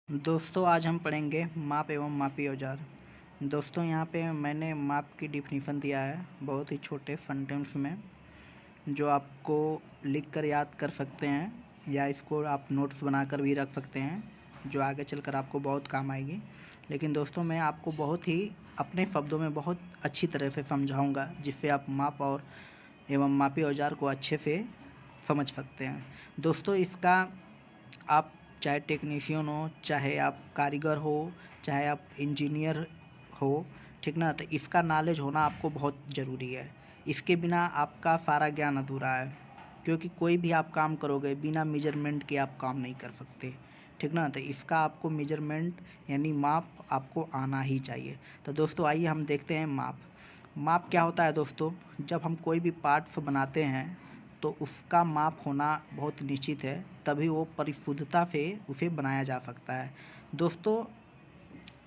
दोस्तों आज हम पढ़ेंगे माप एवं मापी औजार। दोस्तों यहाँ पे मैंने माप की डिफिनीशन दिया है बहुत ही छोटे सेंटेंस में, जो आपको लिख कर याद कर सकते हैं या इसको आप नोट्स बनाकर भी रख सकते हैं, जो आगे चलकर आपको बहुत काम आएगी। लेकिन दोस्तों मैं आपको बहुत ही अपने शब्दों में बहुत अच्छी तरह से समझाऊंगा, जिससे आप माप और एवं मापी औजार को अच्छे से समझ सकते हैं। दोस्तों इसका आप चाहे टेक्नीशियन हो, चाहे आप कारीगर हो, चाहे आप इंजीनियर हो, ठीक ना, तो इसका नॉलेज होना आपको बहुत ज़रूरी है। इसके बिना आपका सारा ज्ञान अधूरा है, क्योंकि कोई भी आप काम करोगे बिना मेजरमेंट के आप काम नहीं कर सकते, ठीक ना। तो इसका आपको मेजरमेंट यानी माप आपको आना ही चाहिए। तो दोस्तों आइए हम देखते हैं माप। माप क्या होता है दोस्तों? जब हम कोई भी पार्ट्स बनाते हैं तो उसका माप होना बहुत निश्चित है, तभी वो परिशुद्धता से उसे बनाया जा सकता है। दोस्तों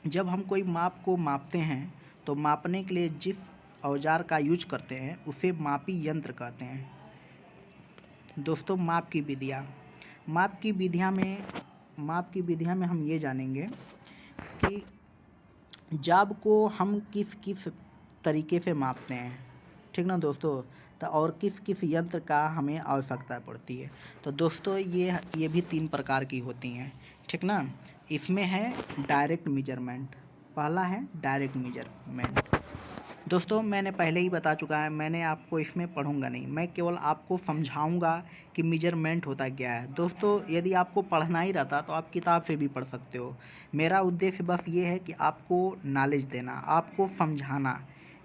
जब हम कोई माप को मापते हैं तो मापने के लिए जिस औजार का यूज करते हैं उसे मापी यंत्र कहते हैं। दोस्तों माप की विधियाँ में हम ये जानेंगे कि जाब को हम किस किस तरीके से मापते हैं, ठीक ना दोस्तों, तो और किस किस यंत्र का हमें आवश्यकता पड़ती है। तो दोस्तों ये भी 3 प्रकार की होती हैं, ठीक ना। इसमें है डायरेक्ट मेजरमेंट। पहला है डायरेक्ट मेजरमेंट। दोस्तों मैंने पहले ही बता चुका है, मैंने आपको इसमें पढ़ूंगा नहीं, मैं केवल आपको समझाऊंगा कि मेजरमेंट होता क्या है। दोस्तों यदि आपको पढ़ना ही रहता तो आप किताब से भी पढ़ सकते हो। मेरा उद्देश्य बस ये है कि आपको नॉलेज देना, आपको समझाना,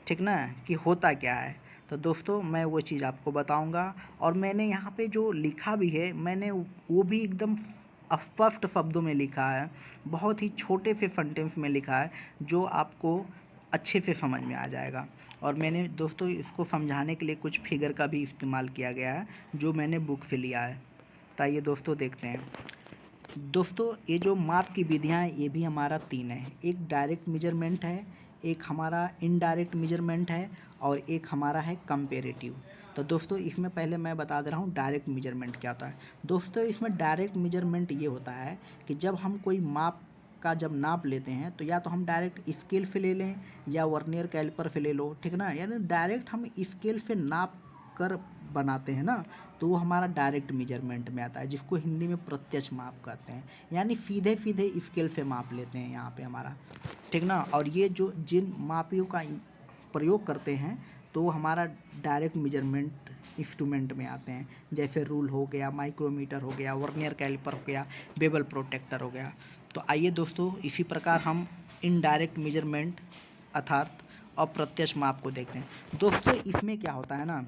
ठीक ना, कि होता क्या है। तो दोस्तों मैं वो चीज़ आपको बताऊंगा, और मैंने यहाँ पे जो लिखा भी है मैंने वो भी एकदम स्पष्ट शब्दों में लिखा है, बहुत ही छोटे से सेंटेंस में लिखा है, जो आपको अच्छे से समझ में आ जाएगा। और मैंने दोस्तों इसको समझाने के लिए कुछ फिगर का भी इस्तेमाल किया गया है, जो मैंने बुक से लिया है। तो आइए दोस्तों देखते हैं। दोस्तों ये जो माप की विधियाँ हैं ये भी हमारा 3 है। एक डायरेक्ट मेजरमेंट है, एक हमारा इनडायरेक्ट मेजरमेंट है, और एक हमारा है कंपेरेटिव। तो दोस्तों इसमें पहले मैं बता दे रहा हूँ डायरेक्ट मेजरमेंट क्या होता है। दोस्तों इसमें डायरेक्ट मेजरमेंट ये होता है कि जब हम कोई माप का जब नाप लेते हैं तो या तो हम डायरेक्ट स्केल से ले लें या वर्नियर कैलिपर से ले लो, ठीक ना। यानी डायरेक्ट हम स्केल से नाप कर बनाते हैं ना, तो वो हमारा डायरेक्ट मेजरमेंट में आता है, जिसको हिंदी में प्रत्यक्ष माप कहते हैं। यानी सीधे सीधे स्केल से माप लेते हैं यहाँ पे हमारा, ठीक ना। और ये जो जिन मापियों का प्रयोग करते हैं तो वो हमारा डायरेक्ट मेजरमेंट इंस्ट्रूमेंट में आते हैं, जैसे रूल हो गया, माइक्रोमीटर हो गया, वर्नियर कैलिपर हो गया, बेवल प्रोटेक्टर हो गया। तो आइए दोस्तों इसी प्रकार हम इनडायरेक्ट मेजरमेंट अर्थात अप्रत्यक्ष माप को देखते हैं। दोस्तों इसमें क्या होता है ना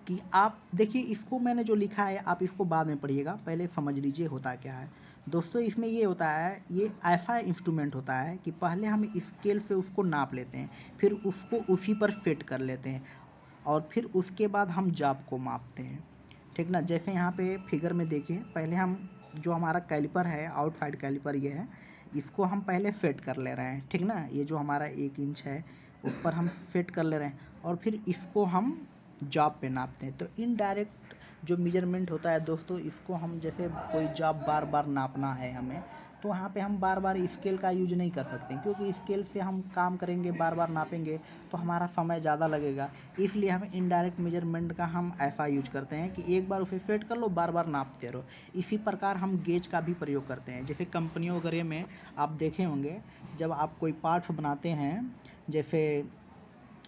कि आप देखिए, इसको मैंने जो लिखा है आप इसको बाद में पढ़िएगा, पहले समझ लीजिए होता क्या है। दोस्तों इसमें ये होता है, ये ऐसा इंस्ट्रूमेंट होता है कि पहले हम स्केल से उसको नाप लेते हैं, फिर उसको उसी पर फिट कर लेते हैं, और फिर उसके बाद हम जाब को मापते हैं, ठीक ना। जैसे यहाँ पे फिगर में देखिए, पहले हम जो हमारा कैलिपर है, आउटसाइड कैलिपर ये है, इसको हम पहले फिट कर ले रहे हैं, ठीक ना। ये जो हमारा 1 इंच है उस पर हम फिट कर ले रहे हैं, और फिर इसको हम जॉब पे नापते हैं। तो इनडायरेक्ट जो मेजरमेंट होता है दोस्तों, इसको हम जैसे कोई जॉब बार बार नापना है हमें, तो वहाँ पे हम बार बार स्केल का यूज नहीं कर सकते, क्योंकि स्केल से हम काम करेंगे, बार बार नापेंगे तो हमारा समय ज़्यादा लगेगा। इसलिए हम इनडायरेक्ट मेजरमेंट का हम ऐसा यूज करते हैं कि एक बार उसे फिट कर लो, बार बार नापते रहो। इसी प्रकार हम गेज का भी प्रयोग करते हैं। जैसे कंपनियों वगैरह में आप देखे होंगे, जब आप कोई पार्ट्स बनाते हैं, जैसे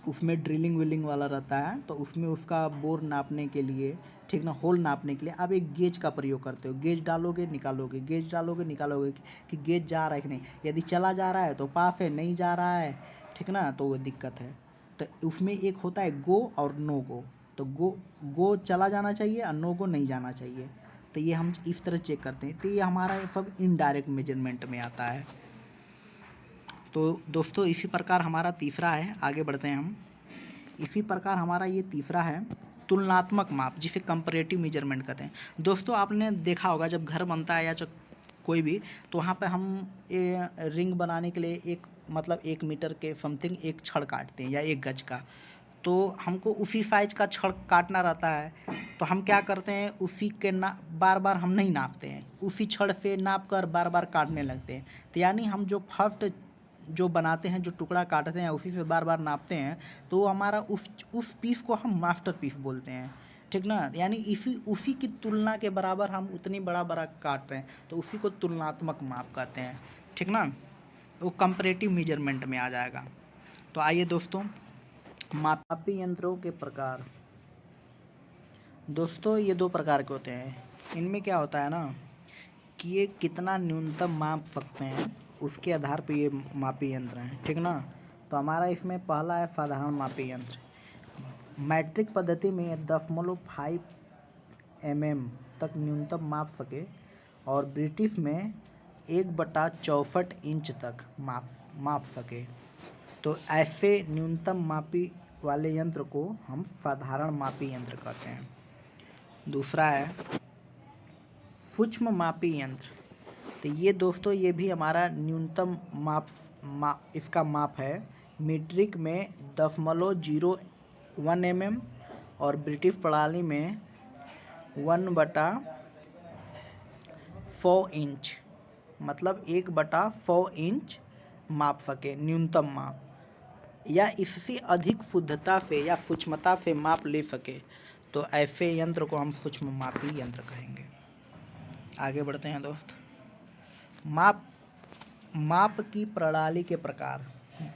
उसमें ड्रिलिंग विलिंग वाला रहता है, तो उसमें उसका बोर नापने के लिए, ठीक ना, होल नापने के लिए आप एक गेज का प्रयोग करते हो। गेज डालोगे निकालोगे, गेज डालोगे निकालोगे कि गेज जा रहा है कि नहीं। यदि चला जा रहा है तो पास है, नहीं जा रहा है, ठीक ना, तो वो दिक्कत है। तो उसमें एक होता है गो और नो गो। तो गो चला जाना चाहिए और नो गो नहीं जाना चाहिए। तो ये हम इस तरह चेक करते हैं। तो ये हमारा सब इनडायरेक्ट मेजरमेंट में आता है। तो दोस्तों इसी प्रकार हमारा तीसरा है, आगे बढ़ते हैं हम। इसी प्रकार हमारा ये तीसरा है तुलनात्मक माप, जिसे कंपैरेटिव मेजरमेंट कहते हैं। दोस्तों आपने देखा होगा जब घर बनता है या कोई भी, तो वहाँ पे हम रिंग बनाने के लिए एक 1 मीटर के समथिंग एक छड़ काटते हैं या 1 गज का। तो हमको उसी साइज का छड़ काटना रहता है, तो हम क्या करते हैं, उसी के बार बार हम नहीं नापते हैं, उसी छड़ से नाप कर बार बार काटने लगते हैं। तो यानी हम जो फर्स्ट जो बनाते हैं, जो टुकड़ा काटते हैं, उसी से बार बार नापते हैं, तो हमारा उस पीस को हम मास्टर पीस बोलते हैं, ठीक ना। यानी उसी की तुलना के बराबर हम उतनी बड़ा काट रहे हैं, तो उसी को तुलनात्मक माप कहते हैं, ठीक ना। वो कंपैरेटिव मेजरमेंट में आ जाएगा। तो आइए दोस्तों, मापी यंत्रों के प्रकार। दोस्तों ये 2 प्रकार के होते हैं। इनमें क्या होता है ना कि ये कितना न्यूनतम माप सकते हैं, उसके आधार पर ये मापी यंत्र हैं, ठीक ना। तो हमारा इसमें पहला है साधारण मापी यंत्र। मैट्रिक पद्धति में 0.5 mm तक न्यूनतम माप सके, और ब्रिटिश में 1/64 इंच तक माप सके। तो ऐसे न्यूनतम मापी वाले यंत्र को हम साधारण मापी यंत्र कहते हैं। दूसरा है सूक्ष्म मापी यंत्र। तो ये दोस्तों ये भी हमारा न्यूनतम इसका माप है। मीट्रिक में 0.01 mm और ब्रिटिश प्रणाली में 1/4 इंच, मतलब 1/4 इंच माप सके, न्यूनतम माप, या इससे अधिक शुद्धता से या सूक्ष्मता से माप ले सके, तो ऐसे यंत्र को हम सूक्ष्म मापी यंत्र कहेंगे। आगे बढ़ते हैं दोस्त। माप की प्रणाली के प्रकार।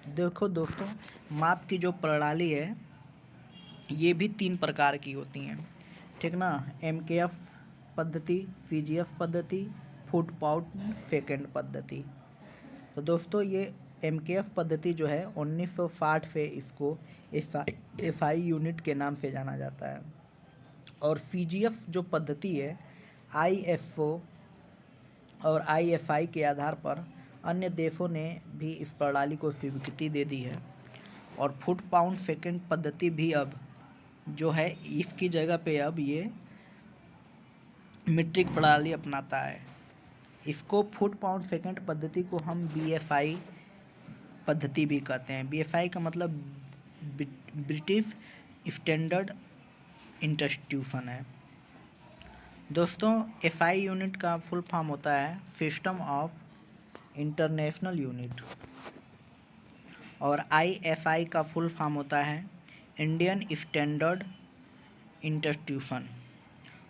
देखो दोस्तों, माप की जो प्रणाली है ये भी 3 प्रकार की होती हैं, ठीक ना। MKF पद्धति, CGF पद्धति, फुट पाउंड सेकेंड पद्धति। तो दोस्तों ये MKF पद्धति जो है 1960 से इसको SI यूनिट के नाम से जाना जाता है, और CGF जो पद्धति है ISO और ISI के आधार पर अन्य देशों ने भी इस प्रणाली को स्वीकृति दे दी है। और फुट पाउंड सेकेंड पद्धति भी अब जो है इसकी जगह पे अब ये मीट्रिक प्रणाली अपनाता है। इसको फुट पाउंड सेकेंड पद्धति को हम BSI पद्धति भी कहते हैं। BSI का मतलब ब्रिटिश स्टैंडर्ड इंस्टीट्यूशन है। दोस्तों SI यूनिट का फुल फॉर्म होता है सिस्टम ऑफ इंटरनेशनल यूनिट, और ISI का फुल फॉर्म होता है इंडियन स्टैंडर्ड इंस्टीट्यूशन,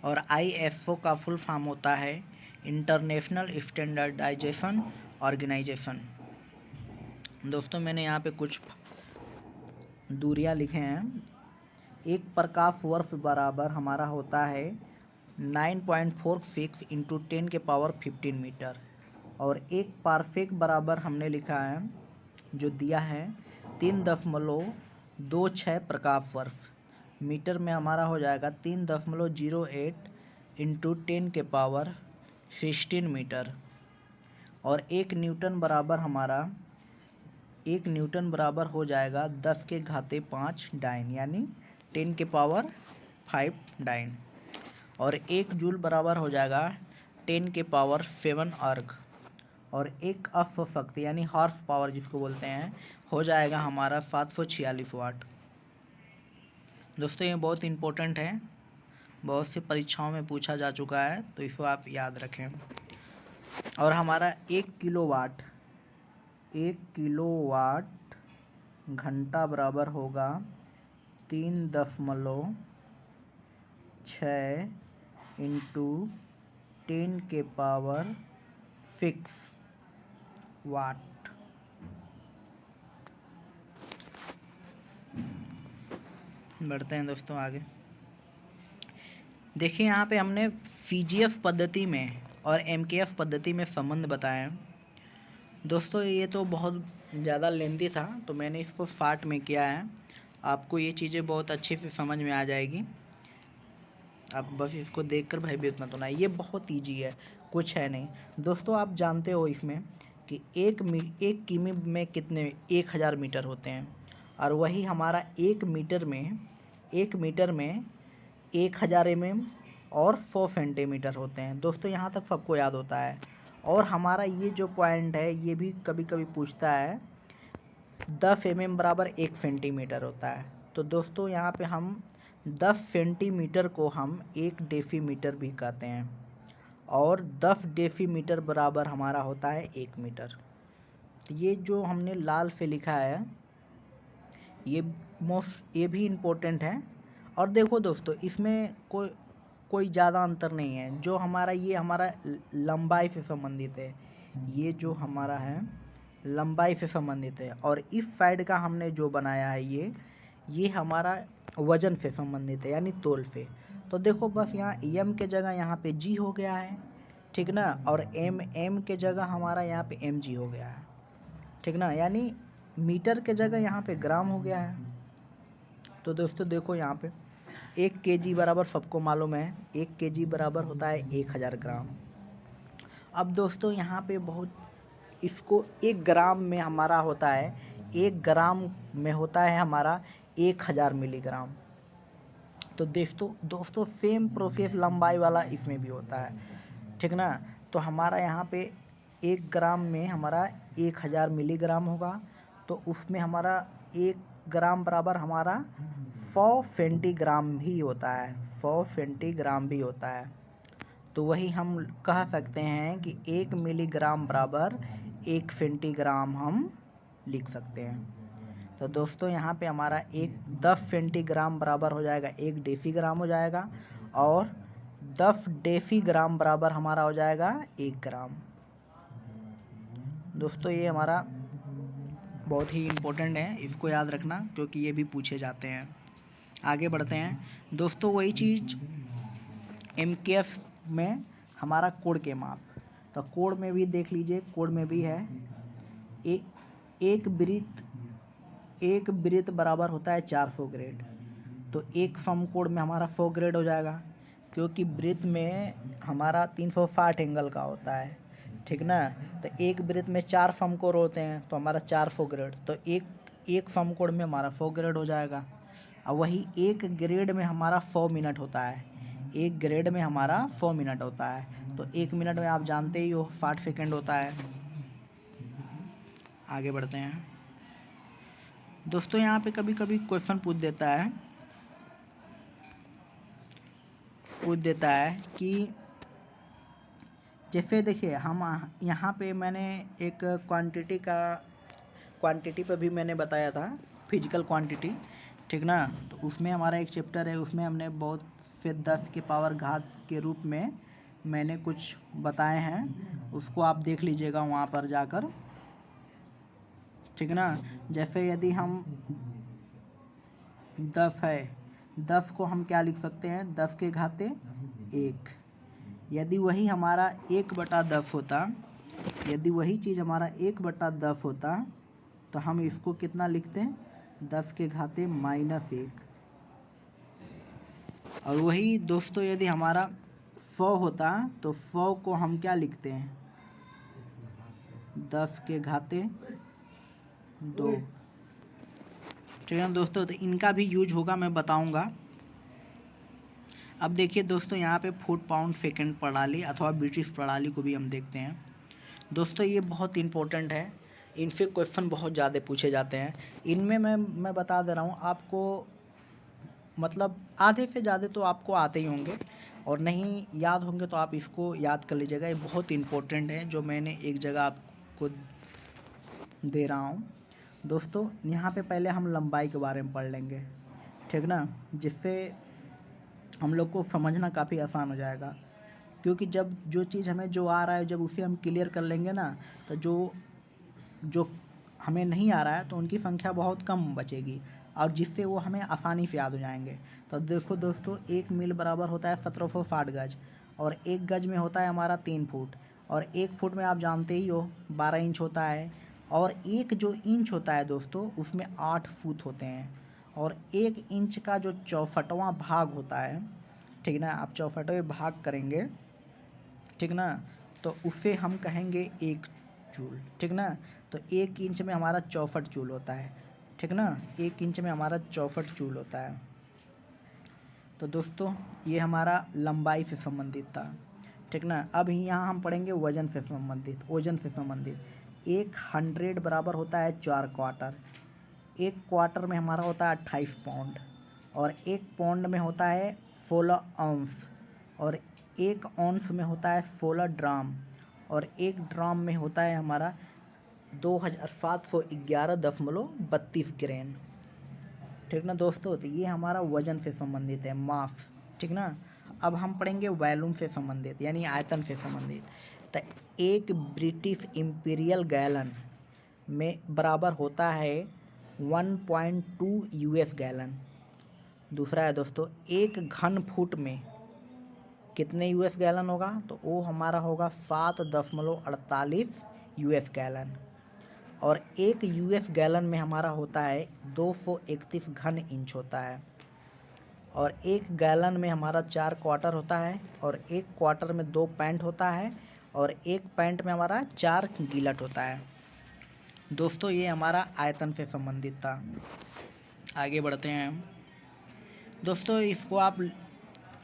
और ISO का फुल फॉर्म होता है इंटरनेशनल स्टैंडर्डाइजेशन ऑर्गेनाइजेशन। दोस्तों मैंने यहाँ पे कुछ दूरियाँ लिखे हैं। एक प्रकाश वर्ष बराबर हमारा होता है 9.46 × 10⁻15 मीटर, और एक पारसेक बराबर हमने लिखा है जो दिया है 3.26 प्रकाश वर्ष। मीटर में हमारा हो जाएगा 3.08 × 10⁻16 मीटर, और 1 न्यूटन बराबर हो जाएगा 10⁵ डाइन, यानी 10⁵ डाइन, और 1 जूल बराबर हो जाएगा 10⁻7 अर्ग, और 1 अश्व शक्ति यानी हॉर्स पावर जिसको बोलते हैं हो जाएगा हमारा 746 वाट। दोस्तों ये बहुत इम्पोर्टेंट है, बहुत सी परीक्षाओं में पूछा जा चुका है, तो इसको आप याद रखें। और हमारा 1 किलोवाट घंटा बराबर होगा 3.6 × 10⁻6 वाट। बढ़ते हैं दोस्तों आगे। देखिए यहाँ पे हमने CGF पद्धति में और MKF पद्धति में संबंध बताया। दोस्तों ये तो बहुत ज़्यादा लेंथी था, तो मैंने इसको शॉर्ट में किया है। आपको ये चीज़ें बहुत अच्छे से समझ में आ जाएगी, आप बस इसको देखकर भयभीत मत होना। ये बहुत ईजी है, कुछ है नहीं। दोस्तों आप जानते हो इसमें कि एक किमी में कितने 1000 मीटर होते हैं, और वही हमारा 1 मीटर में 1000 mm और 100 सेंटीमीटर होते हैं। दोस्तों यहाँ तक सबको याद होता है। और हमारा ये जो पॉइंट है ये भी कभी कभी पूछता है 10 mm बराबर 1 सेंटीमीटर होता है। तो दोस्तों यहाँ पे हम 10 सेंटीमीटर को हम 1 डेसीमीटर भी कहते हैं, और 10 डेसीमीटर बराबर हमारा होता है 1 मीटर। तो ये जो हमने लाल से लिखा है ये भी इम्पोर्टेंट है। और देखो दोस्तों, इसमें कोई ज़्यादा अंतर नहीं है। जो हमारा ये हमारा लंबाई से संबंधित है, ये जो हमारा है लंबाई से संबंधित है, और इस साइड का हमने जो बनाया है ये हमारा वजन से संबंधित है, यानी तोल से। तो देखो बस यहाँ एम के जगह यहाँ पे जी हो गया है, ठीक ना, और एम के जगह हमारा यहाँ पे एम जी हो गया है, ठीक ना, यानी मीटर के जगह यहाँ पे ग्राम हो गया है। तो दोस्तों देखो यहाँ पे 1 केजी बराबर सबको मालूम है, 1 केजी बराबर होता है 1000 ग्राम। अब दोस्तों यहाँ पे इसको 1 ग्राम में हमारा होता है, 1 ग्राम में होता है हमारा 1000 मिलीग्राम। तो दोस्तों सेम प्रोसेस लंबाई वाला इसमें भी होता है, ठीक ना। तो हमारा यहाँ पे 1 ग्राम में हमारा 1000 मिलीग्राम होगा, तो उसमें हमारा 1 ग्राम बराबर हमारा 100 सेंटीग्राम भी होता है, 100 सेंटीग्राम भी होता है। तो वही हम कह सकते हैं कि 1 मिलीग्राम बराबर 1 सेंटीग्राम हम लिख सकते हैं। तो दोस्तों यहाँ पे हमारा 10 सेंटीग्राम बराबर हो जाएगा 1 डेसीग्राम हो जाएगा, और 10 डेसीग्राम बराबर हमारा हो जाएगा 1 ग्राम। दोस्तों ये हमारा बहुत ही इम्पोर्टेंट है, इसको याद रखना क्योंकि ये भी पूछे जाते हैं। आगे बढ़ते हैं दोस्तों, वही चीज़ MKF में हमारा कोण के माप। तो कोण में भी देख लीजिए, कोण में भी है एक वृत्त बराबर होता है 400 ग्रेड। तो एक समकोण में हमारा 100 ग्रेड हो जाएगा, क्योंकि वृत्त में हमारा 360 एंगल का होता है, ठीक ना। तो एक वृत्त में 4 समकोण होते हैं, तो हमारा 400 ग्रेड। तो एक समकोण में हमारा 100 ग्रेड हो जाएगा। और वही 1 ग्रेड में हमारा 100 मिनट होता है, 1 ग्रेड में हमारा 100 मिनट होता है। तो 1 मिनट में आप जानते ही हो 60 सेकेंड होता है। आगे बढ़ते हैं दोस्तों, यहाँ पे कभी कभी क्वेश्चन पूछ देता है कि जैसे देखिए हम यहाँ पे मैंने एक क्वांटिटी पर भी मैंने बताया था, फिजिकल क्वांटिटी, ठीक ना। तो उसमें हमारा एक चैप्टर है, उसमें हमने बहुत से 10 के पावर घात के रूप में मैंने कुछ बताए हैं, उसको आप देख लीजिएगा वहाँ पर जाकर, ठीक ना। जैसे यदि हम 10 है, 10 को हम क्या लिख सकते हैं, 10 के घाते 1। यदि वही हमारा 1/10 होता, यदि वही चीज़ हमारा 1/10 होता, तो हम इसको कितना लिखते हैं, 10 के घाते -1। और वही दोस्तों यदि हमारा 100 होता, तो 100 को हम क्या लिखते हैं, 10 के घाते 2, ठीक है दोस्तों। तो इनका भी यूज होगा, मैं बताऊंगा। अब देखिए दोस्तों, यहाँ पे फुट पाउंड सेकेंड प्रणाली अथवा ब्रिटिश प्रणाली को भी हम देखते हैं। दोस्तों ये बहुत इंपॉर्टेंट है, इनसे क्वेश्चन बहुत ज़्यादा पूछे जाते हैं। इनमें मैं बता दे रहा हूँ आपको, मतलब आधे से ज़्यादा तो आपको आते ही होंगे, और नहीं याद होंगे तो आप इसको याद कर लीजिएगा। ये बहुत इंपॉर्टेंट है, जो मैंने एक जगह आपको दे रहा हूँ। दोस्तों यहाँ पे पहले हम लंबाई के बारे में पढ़ लेंगे, ठीक ना, जिससे हम लोग को समझना काफ़ी आसान हो जाएगा। क्योंकि जब जो चीज़ हमें जो आ रहा है, जब उसे हम क्लियर कर लेंगे ना, तो जो हमें नहीं आ रहा है तो उनकी संख्या बहुत कम बचेगी, और जिससे वो हमें आसानी से याद हो जाएंगे। तो देखो दोस्तों, 1 मील बराबर होता है 1760 गज, और 1 गज में होता है हमारा 3 फुट, और 1 फुट में आप जानते ही हो 12 इंच होता है, और एक जो इंच होता है दोस्तों उसमें 8 फुट होते हैं, और 1 इंच का जो 64वां भाग होता है, ठीक ना, आप 64वें भाग करेंगे, ठीक ना, तो उसे हम कहेंगे 1 जूल, ठीक ना। तो 1 इंच में हमारा 64 जूल होता है, ठीक ना, 1 इंच में हमारा 64 जूल होता है। तो दोस्तों ये हमारा लंबाई से संबंधित था, ठीक ना। अब यहाँ हम पढ़ेंगे वजन से संबंधित, ओजन से संबंधित। 100 बराबर होता है 4 क्वार्टर, एक क्वार्टर में हमारा होता है 28 पाउंड, और एक पाउंड में होता है 16 ऑunce, और एक ऑunce में होता है 16 ड्राम, और एक ड्राम में होता है हमारा 2711.32 ग्रेन। ठीक ना दोस्तों, तो ये हमारा वजन से संबंधित है, मास। ठीक ना। अब हम पढ़ेंगे वॉल्यूम से संबंधित, यानी आयतन से संबंधित। तो एक ब्रिटिश इंपीरियल गैलन में बराबर होता है 1.2 यूएस गैलन। दूसरा है दोस्तों, एक घन फुट में कितने यूएस गैलन होगा, तो वो हमारा होगा 7.48 यूएस गैलन। और एक यूएस गैलन में हमारा होता है 231 घन इंच होता है। और एक गैलन में हमारा 4 क्वार्टर होता है, और एक क्वार्टर में 2 पैंट होता है, और एक पैंट में हमारा 4 गिलट होता है। दोस्तों ये हमारा आयतन से संबंधित था। आगे बढ़ते हैं दोस्तों, इसको आप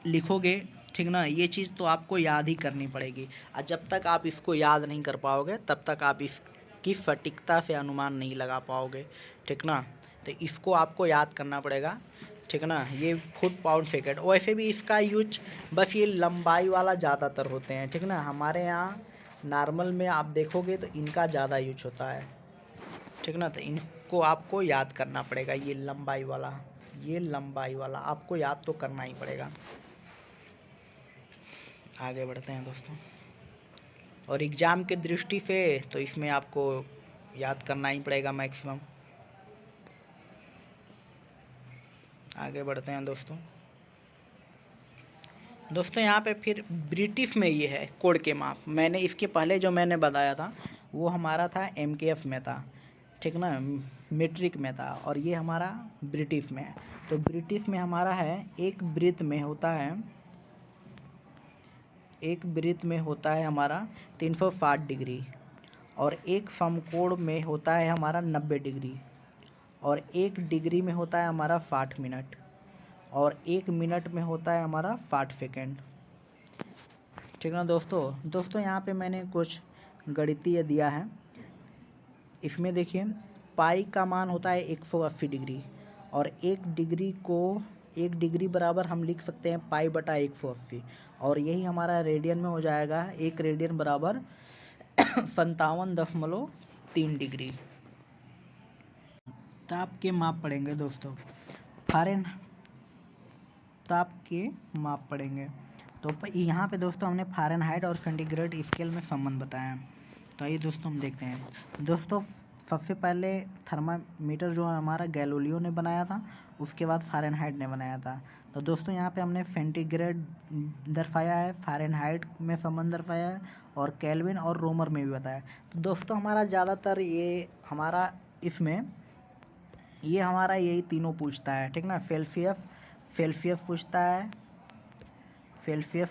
लिखोगे, ठीक ना। ये चीज़ तो आपको याद ही करनी पड़ेगी, और जब तक आप इसको याद नहीं कर पाओगे तब तक आप इसकी सटीकता से अनुमान नहीं लगा पाओगे। ठीक ना। तो इसको आपको याद करना पड़ेगा। ठीक ना। ये फुट पाउंड सेकेंड, वैसे भी इसका यूज बस ये लंबाई वाला ज़्यादातर होते हैं। ठीक ना। हमारे यहाँ नॉर्मल में आप देखोगे तो इनका ज़्यादा यूज होता है। ठीक ना। तो इनको आपको याद करना पड़ेगा, ये लंबाई वाला आपको याद तो करना ही पड़ेगा। आगे बढ़ते हैं दोस्तों, और एग्ज़ाम के दृष्टि से तो इसमें आपको याद करना ही पड़ेगा मैक्सिमम। आगे बढ़ते हैं दोस्तों यहाँ पे फिर ब्रिटिश में ये है कोड के माप। मैंने इसके पहले जो मैंने बताया था वो हमारा था एमकेएफ में था। ठीक ना, मीट्रिक में था, और ये हमारा ब्रिटिश में है। तो ब्रिटिश में हमारा है एक ब्रिथ में होता है हमारा 360 डिग्री, और एक समकोण में होता है हमारा 90 डिग्री, और एक डिग्री में होता है हमारा 60 मिनट, और एक मिनट में होता है हमारा 60 सेकेंड। ठीक ना दोस्तों यहाँ पे मैंने कुछ गणितीय दिया है। इसमें देखिए पाई का मान होता है 180 डिग्री, और एक डिग्री बराबर हम लिख सकते हैं पाई बटा 180, और यही हमारा रेडियन में हो जाएगा। एक रेडियन बराबर 57.3 डिग्री। ताप के माप पढ़ेंगे दोस्तों, ताप के माप पढ़ेंगे। तो यहाँ पे दोस्तों हमने फ़ारेनहाइट और सेंटीग्रेड स्केल में संबंध बताया। तो आइए दोस्तों हम देखते हैं। दोस्तों सबसे पहले थर्मामीटर जो हमारा गैलीलियो ने बनाया था, उसके बाद फ़ारेनहाइट ने बनाया था। तो दोस्तों यहाँ पे हमने सेंटीग्रेड दर्शाया है, फ़ारेनहाइट में संबंध दर्शाया है, और केल्विन और रोमर में भी बताया। तो दोस्तों हमारा ज़्यादातर ये हमारा यही तीनों पूछता है। ठीक ना। सेल्सियस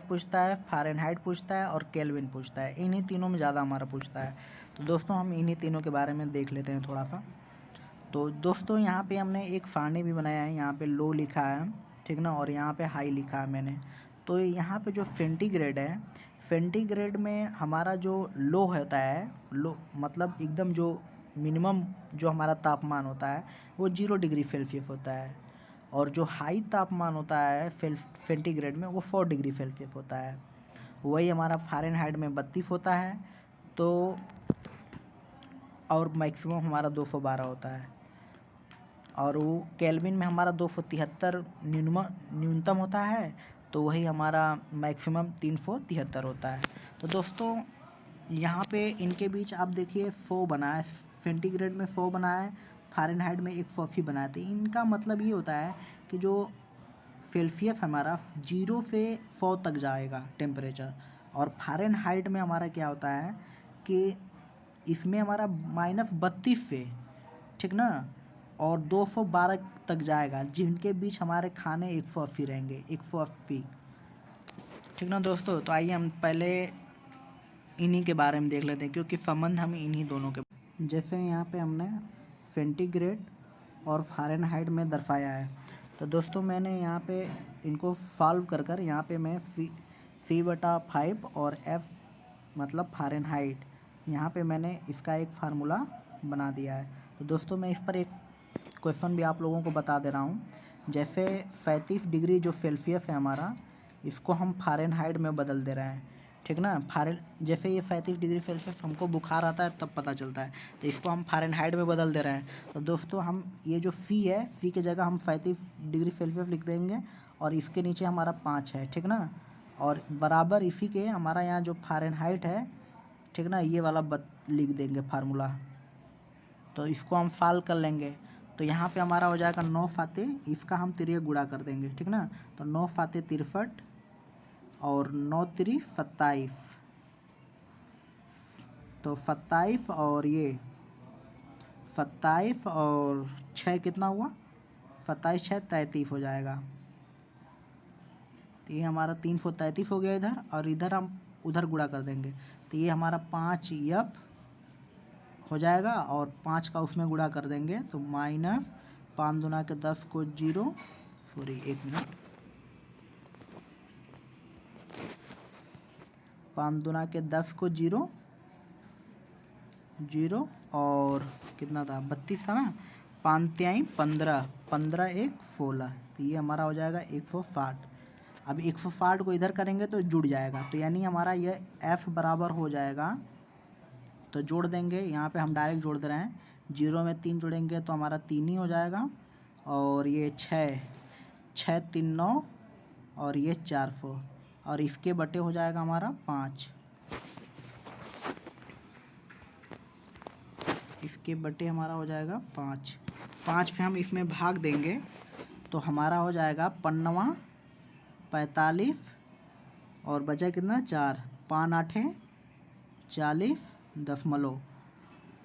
पूछता है, फ़ारेनहाइट पूछता है, और केल्विन पूछता है। इन्हीं तीनों में ज़्यादा हमारा पूछता है। तो दोस्तों हम इन्हीं तीनों के बारे में देख लेते हैं थोड़ा सा। तो दोस्तों यहाँ पे हमने एक सारणी भी बनाया है। यहाँ पे लो लिखा है, ठीक ना, और यहाँ पे हाई लिखा है मैंने। तो यहाँ पे जो सेंटीग्रेड है, सेंटीग्रेड में हमारा जो लो होता है, लो मतलब एकदम जो मिनिमम जो हमारा तापमान होता है वो 0 डिग्री सेल्सियस होता है, और जो हाई तापमान होता है सेंटीग्रेड में वो 4 डिग्री सेल्सियस होता है। वही हमारा फ़ारेनहाइट में 32 होता है, तो और मैक्सिमम हमारा 212 होता है, और वो केल्विन में हमारा 273 न्यूनतम होता है, तो वही हमारा मैक्सिमम 373 होता है। तो दोस्तों यहाँ पे इनके बीच आप देखिए 100 बना है, सेंटीग्रेड में 100 बना है, फ़ारेनहाइट में 180 बना है। तो इनका मतलब ये होता है कि जो सेल्सियस हमारा 0 से 100 तक जाएगा टेम्परेचर, और फ़ारेनहाइट में हमारा क्या होता है कि इसमें हमारा -32 से, ठीक ना, और 212 तक जाएगा, जिनके बीच हमारे खाने 180 रहेंगे, 180। ठीक ना दोस्तों। तो आइए हम पहले इन्हीं के बारे में देख लेते हैं, क्योंकि संबंध हमें इन्हीं दोनों के, जैसे यहाँ पे हमने सेंटीग्रेड और फ़ारेनहाइट में दर्शाया है। तो दोस्तों मैंने यहाँ पे इनको सॉल्व कर यहाँ पे मैं C/5 और F मतलब फ़ारेनहाइट, यहाँ पे मैंने इसका एक फार्मूला बना दिया है। तो दोस्तों मैं इस पर एक क्वेश्चन भी आप लोगों को बता दे रहा हूँ। जैसे 35 डिग्री जो सेल्सियस है हमारा, इसको हम फ़ारेनहाइट में बदल दे रहे हैं, ठीक ना। जैसे ये 35 डिग्री सेल्सियस हमको बुखार आता है तब पता चलता है, तो इसको हम फ़ारेनहाइट में बदल दे रहे हैं। तो दोस्तों हम ये जो फ़ी है, फ़ी की जगह हम 35 डिग्री सेल्सियस लिख देंगे और इसके नीचे हमारा 5 है, ठीक ना। और बराबर इसी के हमारा यहाँ जो फ़ारेनहाइट है, ठीक ना, ये वाला लिख देंगे फार्मूला। तो इसको हम सॉल्व कर लेंगे। तो यहाँ पे हमारा हो जाएगा 9 फाते, इसका हम तिरिया गुणा कर देंगे, ठीक ना। तो 9 फाते 63 और 9 तिरी 27, तो 27 और ये 27 और 6 कितना हुआ, 27 6 33 हो जाएगा। तो ये हमारा 333 हो गया इधर, और इधर हम उधर गुणा कर देंगे। तो ये हमारा 5 यप हो जाएगा और 5 का उसमें गुणा कर देंगे, तो माइनस 5 दूना के 10 को 0, सॉरी 1 मिनट, 5 दूना के 10 को 0 0 और कितना था, 32 था ना, 5 तिहाई 15, 15 1 16, तो ये हमारा हो जाएगा 160। अब 160 को इधर करेंगे तो जुड़ जाएगा, तो यानी हमारा ये f बराबर हो जाएगा, तो जोड़ देंगे। यहाँ पे हम डायरेक्ट जोड़ दे रहे हैं, 0 में 3 जोड़ेंगे तो हमारा 3 ही हो जाएगा, और ये 6 6 3 9 और ये 400, और इसके बटे हो जाएगा हमारा 5, इसके बटे हमारा हो जाएगा 5। 5 पे हम इसमें भाग देंगे तो हमारा हो जाएगा 5 45 और बचा कितना 4, 5 8 40 दशमलव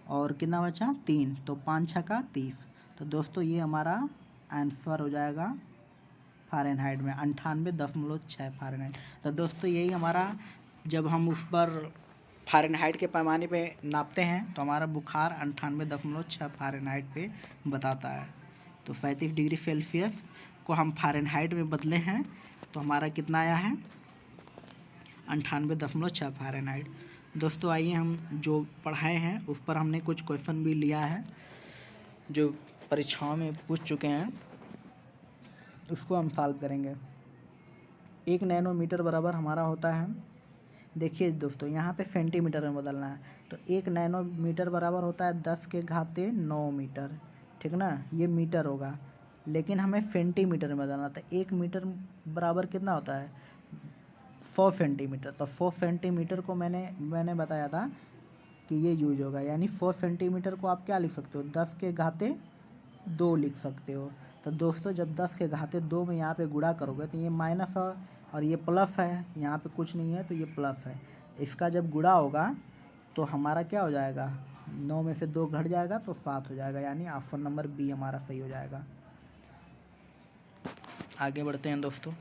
और कितना बचा 3, तो 5 6 का 30। तो दोस्तों ये हमारा आंसर हो जाएगा फ़ारेनहाइट में 98.6 फ़ारेनहाइट। तो दोस्तों यही हमारा, जब हम उस पर फ़ारेनहाइट के पैमाने पे नापते हैं तो हमारा बुखार 98.6 फ़ारेनहाइट पे बताता है। तो 35 डिग्री सेल्सियस को हम फ़ारेनहाइट में बदले हैं तो हमारा कितना आया है, 98.6 फ़ारेनहाइट। दोस्तों आइए हम जो पढ़ाए हैं उस पर हमने कुछ क्वेश्चन भी लिया है जो परीक्षाओं में पूछ चुके हैं, उसको हम सॉल्व करेंगे। 1 नैनोमीटर बराबर हमारा होता है, देखिए दोस्तों यहाँ पे सेंटीमीटर में बदलना है, तो 1 नैनोमीटर बराबर होता है 10 के घाते 9 मीटर, ठीक ना। ये मीटर होगा, लेकिन हमें सेंटीमीटर में बदलना था। 1 मीटर बराबर कितना होता है, 100 सेंटीमीटर। तो 100 सेंटीमीटर को मैंने बताया था कि ये यूज होगा, यानी 100 सेंटीमीटर को आप क्या लिख सकते हो, 10 के घाते 2 लिख सकते हो। तो दोस्तों जब 10 के घाते 2 में यहाँ पे गुणा करोगे तो ये माइनस है और ये प्लस है, यहाँ पे कुछ नहीं है तो ये प्लस है। इसका जब गुणा होगा तो हमारा क्या हो जाएगा, 9 में से 2 घट जाएगा तो 7 हो जाएगा, यानी ऑप्शन नंबर बी हमारा सही हो जाएगा। आगे बढ़ते हैं दोस्तों,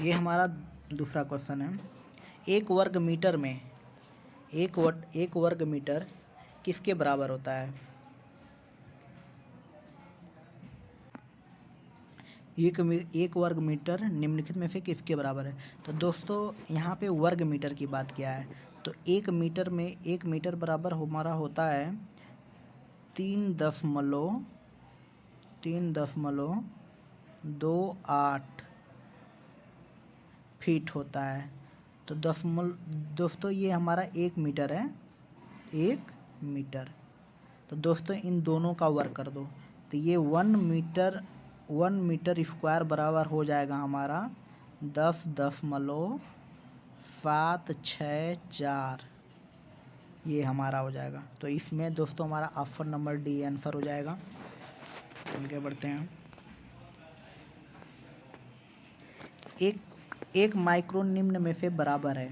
ये हमारा दूसरा क्वेश्चन है। 1 वर्ग मीटर में 1 वर्ग मीटर किसके बराबर होता है। एक वर्ग मीटर निम्नलिखित में से किसके बराबर है। तो दोस्तों यहाँ पे वर्ग मीटर की बात किया है, तो 1 मीटर बराबर हमारा होता है 3.28 फीट होता है। तो दोस्तों ये हमारा 1 मीटर है, 1 मीटर। तो दोस्तों इन दोनों का वर्ग कर दो, तो ये 1 मीटर स्क्वायर बराबर हो जाएगा हमारा 10.764, ये हमारा हो जाएगा। तो इसमें दोस्तों हमारा ऑप्शन नंबर डी आंसर हो जाएगा। आगे बढ़ते हैं। एक माइक्रोन निम्न में से बराबर है।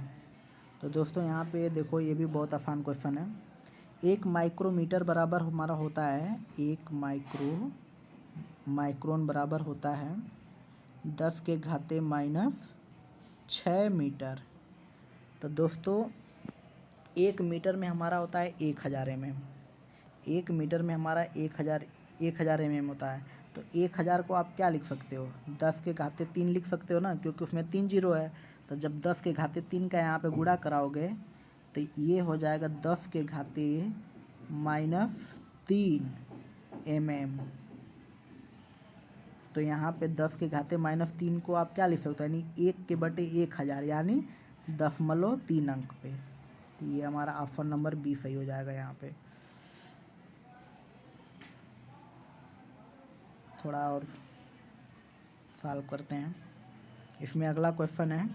तो दोस्तों यहाँ पे देखो, ये भी बहुत आसान क्वेश्चन है। 1 माइक्रोमीटर बराबर हमारा होता है, 1 माइक्रोन बराबर होता है 10 के घाते -6 मीटर। तो दोस्तों 1 मीटर में हमारा होता है 1000 mm, 1 मीटर में हमारा 1000 mm होता है। तो 1000 को आप क्या लिख सकते हो, 10 के घाते 3 लिख सकते हो ना, क्योंकि उसमें 3 जीरो है। तो जब 10 के घाते 3 का यहाँ पे गुणा कराओगे तो ये हो जाएगा 10 के घाते -3, mm। तो यहाँ पे 10 के घाते -3 को आप क्या लिख सकते हो, यानी 1/1000 यानी 0.3 अंक पे। तो ये हमारा ऑप्शन नंबर बी सही हो जाएगा। यहाँ पे थोड़ा और सॉल्व करते हैं। इसमें अगला क्वेश्चन है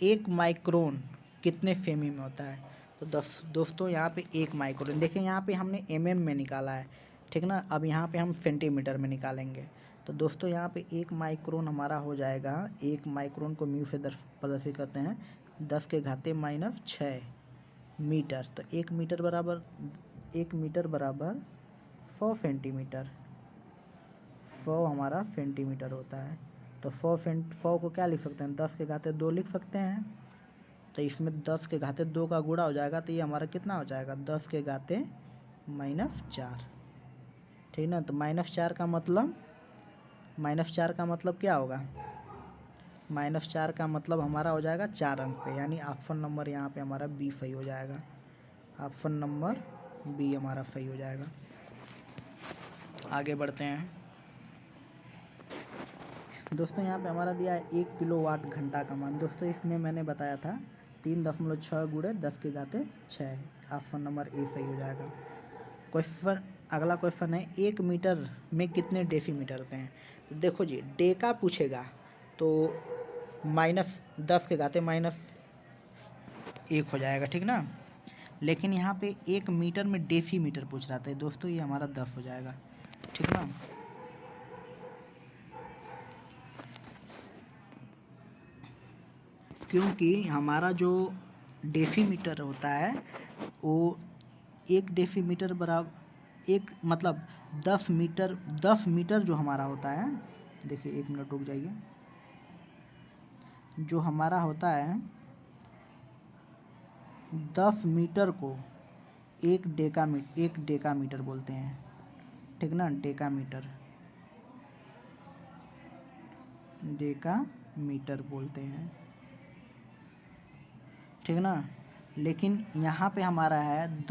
1 माइक्रोन कितने सेमी में होता है। तो दोस्तों यहाँ पे 1 माइक्रोन, देखिए यहाँ पे हमने mm में निकाला है, ठीक ना। अब यहाँ पे हम सेंटीमीटर में निकालेंगे। तो दोस्तों यहाँ पे 1 माइक्रोन हमारा हो जाएगा, 1 माइक्रोन को म्यू से प्रदर्शित करते हैं 10 के घाते -6 मीटर। तो 1 मीटर बराबर 100 सेंटीमीटर, 100 हमारा सेंटीमीटर होता है। तो 100 को क्या लिख सकते हैं, 10 के घाते 2 लिख सकते हैं। तो इसमें 10 के घाते 2 का गुणा हो जाएगा, तो ये हमारा कितना हो जाएगा, 10 के घाते -4, ठीक ना। तो -4 का मतलब क्या होगा, -4 का मतलब हमारा हो जाएगा 4 अंक पे, यानी ऑप्शन नंबर यहाँ पे हमारा बी सही हो जाएगा। ऑप्शन नंबर बी हमारा सही हो जाएगा। आगे बढ़ते हैं दोस्तों। यहाँ पे हमारा दिया है 1 किलोवाट घंटा का मान। दोस्तों इसमें मैंने बताया था 3.6 गुणे 10 के घाते 6। ऑप्शन नंबर ए सही हो जाएगा। अगला क्वेश्चन है 1 मीटर में कितने डेसीमीटर होते हैं। तो देखो जी, डेका पूछेगा तो -10 के घाते -1 हो जाएगा, ठीक ना। लेकिन यहाँ पे 1 मीटर में डेसीमीटर पूछ रहा था दोस्तों, ये हमारा 10 हो जाएगा, ठीक ना। क्योंकि हमारा जो डेसीमीटर होता है वो 1 डेसीमीटर बराबर 10 मीटर जो हमारा होता है, देखिए 1 मिनट रुक जाइए, जो हमारा होता है 10 मीटर को 1 डेकामीटर बोलते हैं, ठीक ना। डेकामीटर बोलते हैं, ठीक ना। लेकिन यहाँ पे हमारा है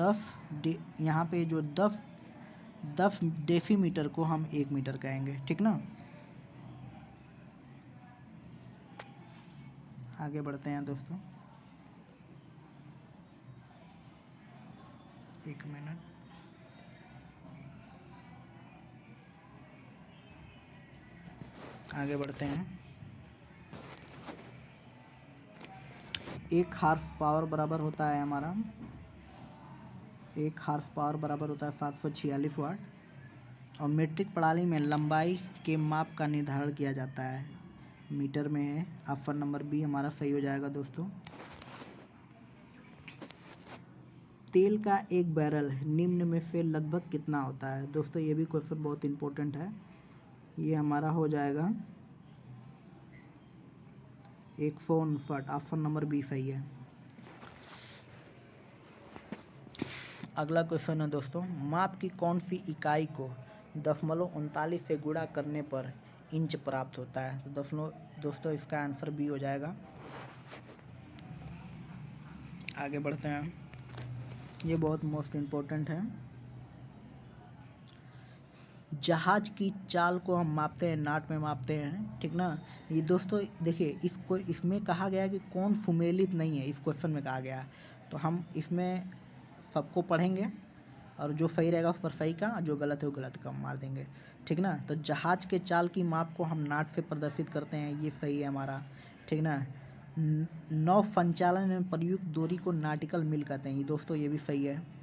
10 डेसीमीटर को हम 1 मीटर कहेंगे, ठीक ना। आगे बढ़ते हैं दोस्तों, 1 मिनट। आगे बढ़ते हैं। 1 हार्स पावर बराबर होता है हमारा 746 वाट। और मीट्रिक प्रणाली में लंबाई के माप का निर्धारण किया जाता है, मीटर में है। ऑप्शन नंबर बी हमारा सही हो जाएगा दोस्तों। तेल का एक बैरल निम्न में से लगभग कितना होता है। दोस्तों ये भी क्वेश्चन बहुत इंपॉर्टेंट है। ये हमारा हो जाएगा 159। ऑप्शन नंबर बी सही है। अगला क्वेश्चन है दोस्तों, माप की कौन सी इकाई को 0.39 से गुणा करने पर इंच प्राप्त होता है। तो दोस्तों इसका आंसर बी हो जाएगा। आगे बढ़ते हैं, ये बहुत मोस्ट इम्पोर्टेंट है। जहाज की चाल को हम मापते हैं, नाट में मापते हैं, ठीक ना। ये दोस्तों देखिए, इसमें कहा गया है कि कौन सुमेलित नहीं है, इस क्वेश्चन में कहा गया है। तो हम इसमें सबको पढ़ेंगे और जो सही रहेगा उस पर सही का, जो गलत है वो गलत का मार देंगे, ठीक ना। तो जहाज के चाल की माप को हम नाट से प्रदर्शित करते हैं, ये सही है हमारा, ठीक ना। नौ संचालन में प्रयुक्त दूरी को नाटिकल मील कहते हैं, ये दोस्तों ये भी सही है।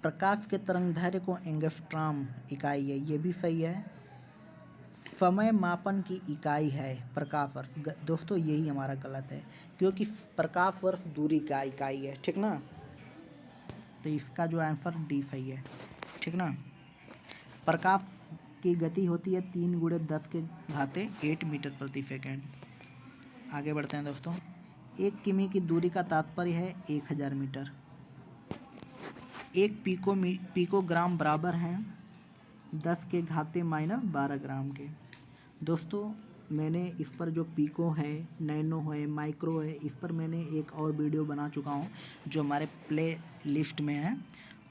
प्रकाश के तरंगदैर्घ्य को एंगस्ट्रॉम इकाई है, ये भी सही है। समय मापन की इकाई है प्रकाश वर्ष, दोस्तों यही हमारा गलत है, क्योंकि प्रकाश वर्ष दूरी का इकाई है, ठीक ना। तो इसका जो आंसर डी सही है, ठीक ना। प्रकाश की गति होती है 3 × 10 के घाते 8 मीटर प्रति सेकेंड। आगे बढ़ते हैं दोस्तों। 1 किमी की दूरी का तात्पर्य है 1000 मीटर। 1 पिकोग्राम बराबर है 10 के घाते -12 ग्राम के। दोस्तों मैंने इस पर जो पिको है, नैनो है, माइक्रो है, इस पर मैंने एक और वीडियो बना चुका हूँ जो हमारे प्ले लिस्ट में है।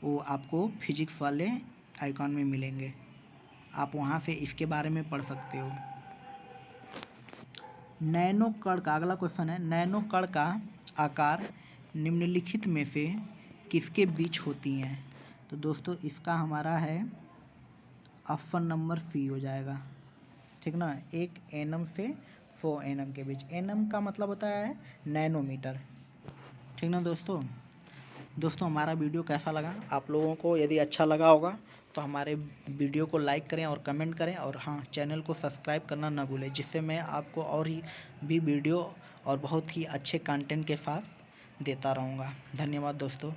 वो आपको फिजिक्स वाले आइकॉन में मिलेंगे, आप वहाँ से इसके बारे में पढ़ सकते हो। नैनो कण का अगला क्वेश्चन है, नैनो कण का आकार निम्नलिखित में से किसके बीच होती हैं? तो दोस्तों इसका हमारा है ऑप्शन नंबर सी हो जाएगा, ठीक ना। 1 nm से 100 nm के बीच। nm का मतलब होता है नैनोमीटर, ठीक ना दोस्तों। हमारा वीडियो कैसा लगा आप लोगों को? यदि अच्छा लगा होगा तो हमारे वीडियो को लाइक करें और कमेंट करें, और हाँ, चैनल को सब्सक्राइब करना ना भूलें, जिससे मैं आपको और ही भी वीडियो और बहुत ही अच्छे कंटेंट के साथ देता रहूँगा। धन्यवाद दोस्तों।